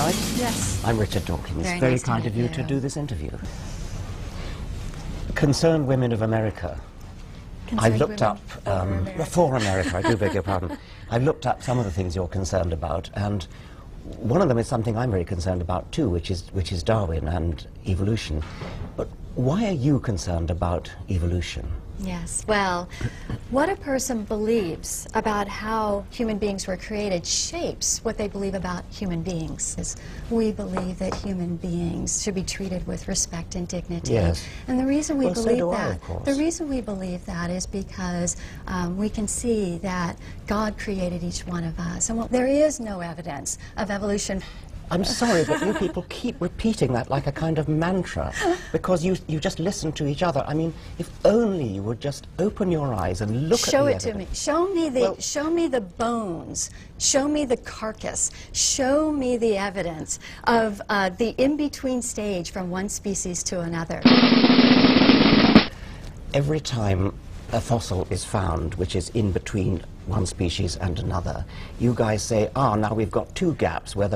Wright? Yes. I'm Richard Dawkins. Very nice kind to of meet you you. to do this interview. Concerned Women of America. I've looked up, for America, I do beg your pardon. I've looked up some of the things you're concerned about, and one of them is something I'm very concerned about too, which is Darwin and evolution. But why are you concerned about evolution? Yes. Well, what a person believes about how human beings were created shapes what they believe about human beings. We believe that human beings should be treated with respect and dignity. Yes. And the reason we so believe do I, that, of course. the reason we believe that is because we can see that God created each one of us, and there is no evidence of evolution. I'm sorry, but you people keep repeating that like a kind of mantra, because you just listen to each other. I mean, if only you would just open your eyes and look at the evidence. Show it to me. Show me the bones. Show me the carcass. Show me the evidence of the in-between stage from one species to another. Every time a fossil is found which is in between one species and another, you guys say, now we've got two gaps where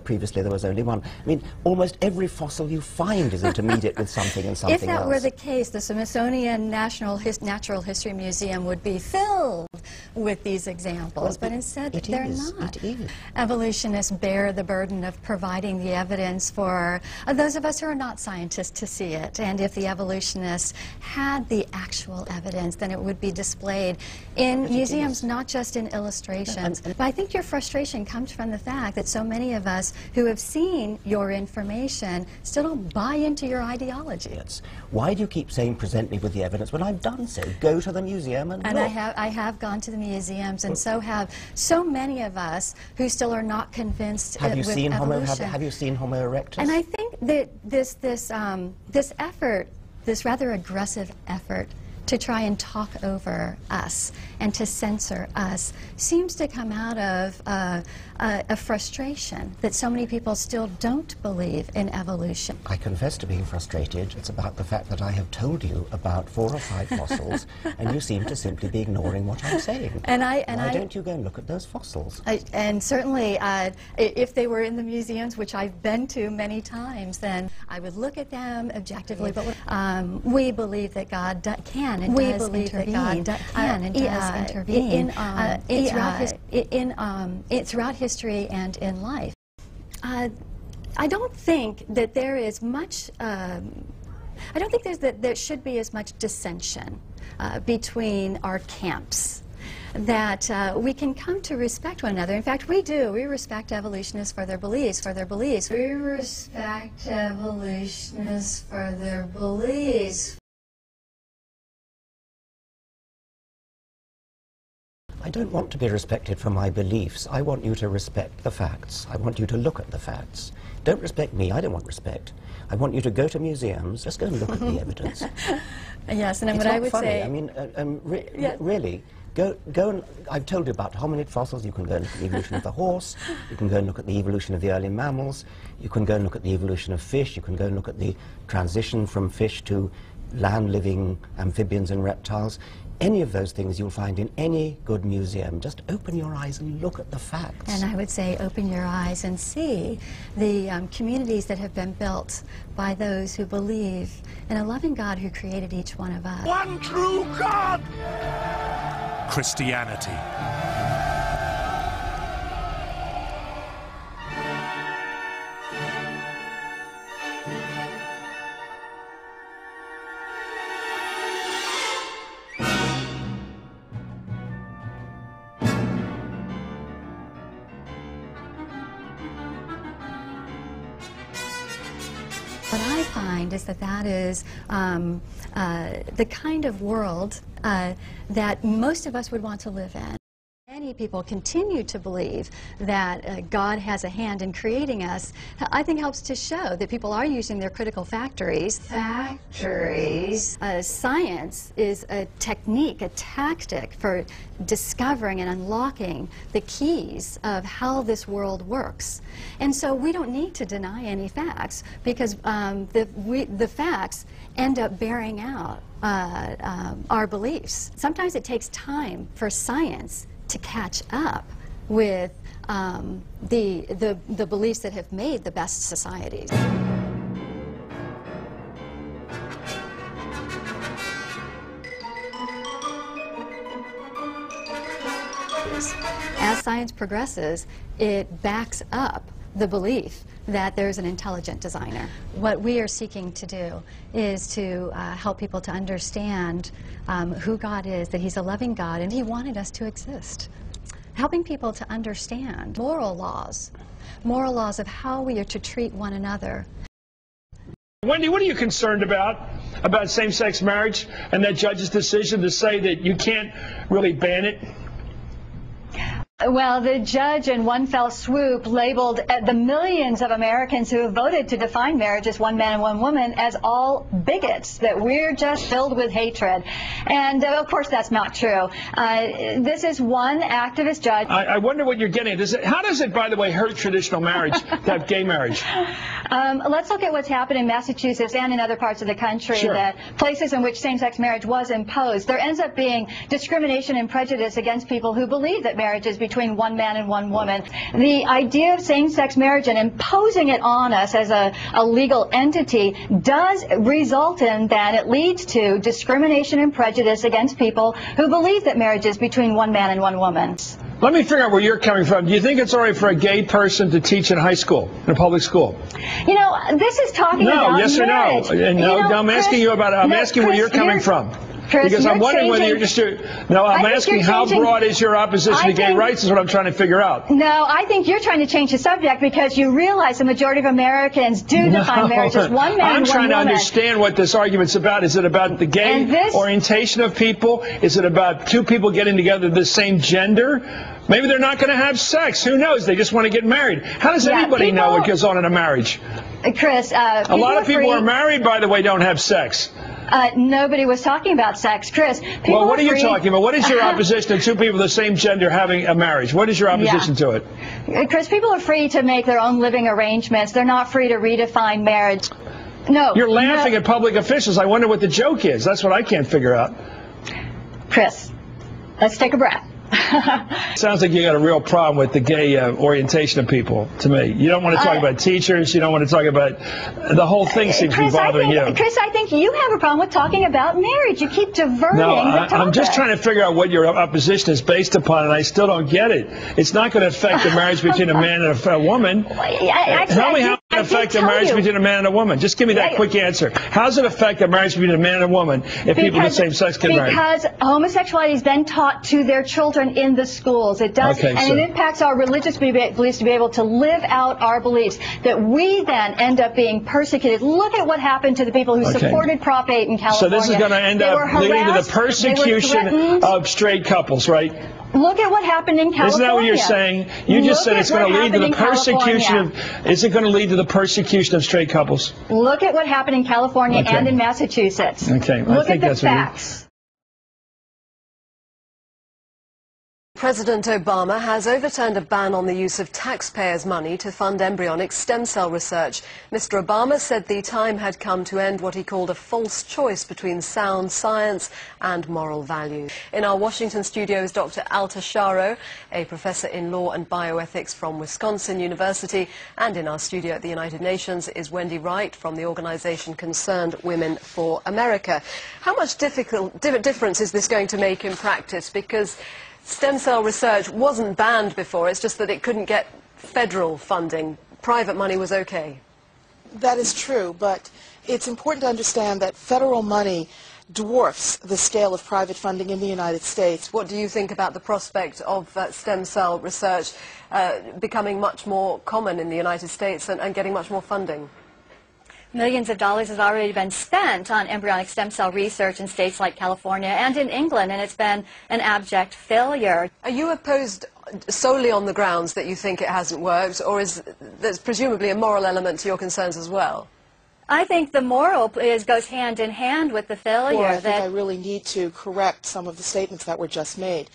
previously there was only one. I mean, almost every fossil you find is intermediate with something and something else. If that were the case, the Smithsonian Natural History Museum would be filled with these examples, but instead they're not. It is. Evolutionists bear the burden of providing the evidence for those of us who are not scientists to see it, and if the evolutionists had the actual evidence, then it would be displayed in museums, not just in illustrations. But I think your frustration comes from the fact that so many of us who have seen your information still don't buy into your ideology. Yes. Why do you keep saying present me with the evidence when I've done so? Go to the museum and look. I have gone to the museums, and so have so many of us who still are not convinced Have you with seen evolution. have you seen Homo erectus? And I think that this effort, this rather aggressive effort to try and talk over us and to censor us, seems to come out of a frustration that so many people still don't believe in evolution. I confess to being frustrated. It's about the fact that I have told you about 4 or 5 fossils, and you seem to simply be ignoring what I'm saying. Why don't you go and look at those fossils? And certainly, if they were in the museums, which I've been to many times, then I would look at them objectively. But we believe that God can and does intervene throughout history and in life. I don't think that there is much. I don't think there should be as much dissension between our camps, that we can come to respect one another. In fact, we do. We respect evolutionists for their beliefs, We respect evolutionists for their beliefs. I don't want to be respected for my beliefs. I want you to respect the facts. I want you to look at the facts. Don't respect me. I don't want respect. I want you to go to museums. Just go and look at the evidence. Yes, and it's what not I would funny. say... I mean, really, go and... I've told you about hominid fossils. You can go and look at the evolution of the horse. You can go and look at the evolution of the early mammals. You can go and look at the evolution of fish. You can go and look at the transition from fish to land-living amphibians and reptiles. Any of those things you'll find in any good museum. Just open your eyes and look at the facts. And I would say open your eyes and see the communities that have been built by those who believe in a loving God who created each one of us. One true God! Christianity. What I find is that is the kind of world that most of us would want to live in. Many people continue to believe that God has a hand in creating us. I think helps to show that people are using their critical factories. Science is a technique, a tactic for discovering and unlocking the keys of how this world works. And so we don't need to deny any facts, because the facts end up bearing out our beliefs. Sometimes it takes time for science to catch up with the beliefs that have made the best societies. As science progresses, it backs up the belief that there's an intelligent designer. What we are seeking to do is to help people to understand who God is, that He's a loving God, and He wanted us to exist. Helping people to understand moral laws of how we are to treat one another. Wendy, what are you concerned about same-sex marriage and that judge's decision to say that you can't really ban it? Well, the judge in one fell swoop labeled the millions of Americans who have voted to define marriage as one man and one woman as all bigots, that we're just filled with hatred. And, of course, that's not true. This is one activist judge. I wonder what you're getting at. How does it, by the way, hurt traditional marriage to have gay marriage? Let's look at what's happened in Massachusetts and in other parts of the country, sure, that places in which same-sex marriage was imposed. There ends up being discrimination and prejudice against people who believe that marriage is between one man and one woman. The idea of same-sex marriage and imposing it on us as a legal entity does result in that it leads to discrimination and prejudice against people who believe that marriage is between one man and one woman. Let me figure out where you're coming from. Do you think it's all right for a gay person to teach in high school, in a public school? You know, this is talking about yes marriage. Or no? No, I'm asking you about it. I'm asking where you're coming from. Chris, because I'm wondering whether you're just... No, I'm asking how broad is your opposition to gay rights is what I'm trying to figure out. No, I think you're trying to change the subject because you realize the majority of Americans do define marriage as one man and one woman. I'm trying to understand what this argument's about. Is it about the gay orientation of people? Is it about two people getting together of the same gender? Maybe they're not going to have sex. Who knows? They just want to get married. How does anybody know what goes on in a marriage? Chris, a lot of people who are married, by the way, don't have sex. Nobody was talking about sex, Chris. Well, what are you talking about? What is your opposition to two people of the same gender having a marriage? What is your opposition to it? Chris, people are free to make their own living arrangements. They're not free to redefine marriage. No. You're laughing at public officials. I wonder what the joke is. That's what I can't figure out. Chris, let's take a breath. Sounds like you got a real problem with the gay orientation of people, to me. You don't want to talk about teachers. You don't want to talk about... The whole thing seems to be bothering you. Chris, I think you have a problem with talking about marriage. You keep diverting the topic. I'm just trying to figure out what your opposition is based upon, and I still don't get it. It's not going to affect the marriage between a man and a woman. Tell me how it affects the marriage between a man and a woman. Just give me that quick answer. How does it affect the marriage between a man and a woman if people of the same sex get married? Because homosexuality has been taught to their children in the schools. It does, and it impacts our religious beliefs to be able to live out our beliefs, that we then end up being persecuted. Look at what happened to the people who supported Prop 8 in California. So this is going to end up leading to the persecution of straight couples, right? Look at what happened in California. Isn't that what you're saying? You just said it's going to lead to the persecution of... Is it going to lead to the persecution of straight couples? Look at what happened in California and in Massachusetts. Okay, Look at the facts. President Obama has overturned a ban on the use of taxpayers' money to fund embryonic stem cell research. Mr. Obama said the time had come to end what he called a false choice between sound science and moral values. In our Washington studio is Dr. Alta Charo, a professor in law and bioethics from Wisconsin University, and in our studio at the United Nations is Wendy Wright from the organization Concerned Women for America. How much difference is this going to make in practice? Because stem cell research wasn't banned before, it's just that it couldn't get federal funding. Private money was okay. That is true, but it's important to understand that federal money dwarfs the scale of private funding in the United States. What do you think about the prospect of stem cell research becoming much more common in the United States and getting much more funding? Millions of dollars has already been spent on embryonic stem cell research in states like California and in England, and it's been an abject failure. Are you opposed solely on the grounds that you think it hasn't worked, or is there's presumably a moral element to your concerns as well? I think the moral goes hand in hand with the failure. Well, I think I really need to correct some of the statements that were just made.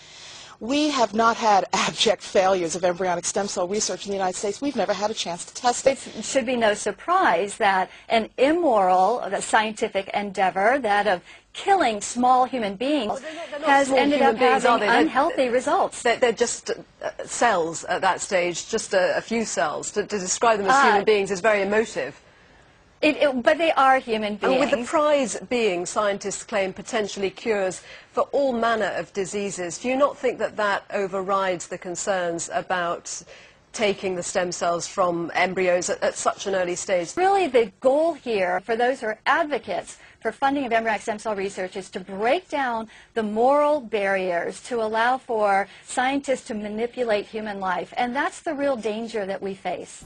We have not had abject failures of embryonic stem cell research in the United States. We've never had a chance to test it. It should be no surprise that an immoral scientific endeavor, that of killing small human beings, has ended up having unhealthy results. They're just cells at that stage, just a few cells. To describe them as human beings is very emotive. But they are human beings. And with the prize being, scientists claim, potentially cures for all manner of diseases, do you not think that that overrides the concerns about taking the stem cells from embryos at such an early stage? Really, the goal here for those who are advocates for funding of embryonic stem cell research is to break down the moral barriers to allow for scientists to manipulate human life. And that's the real danger that we face.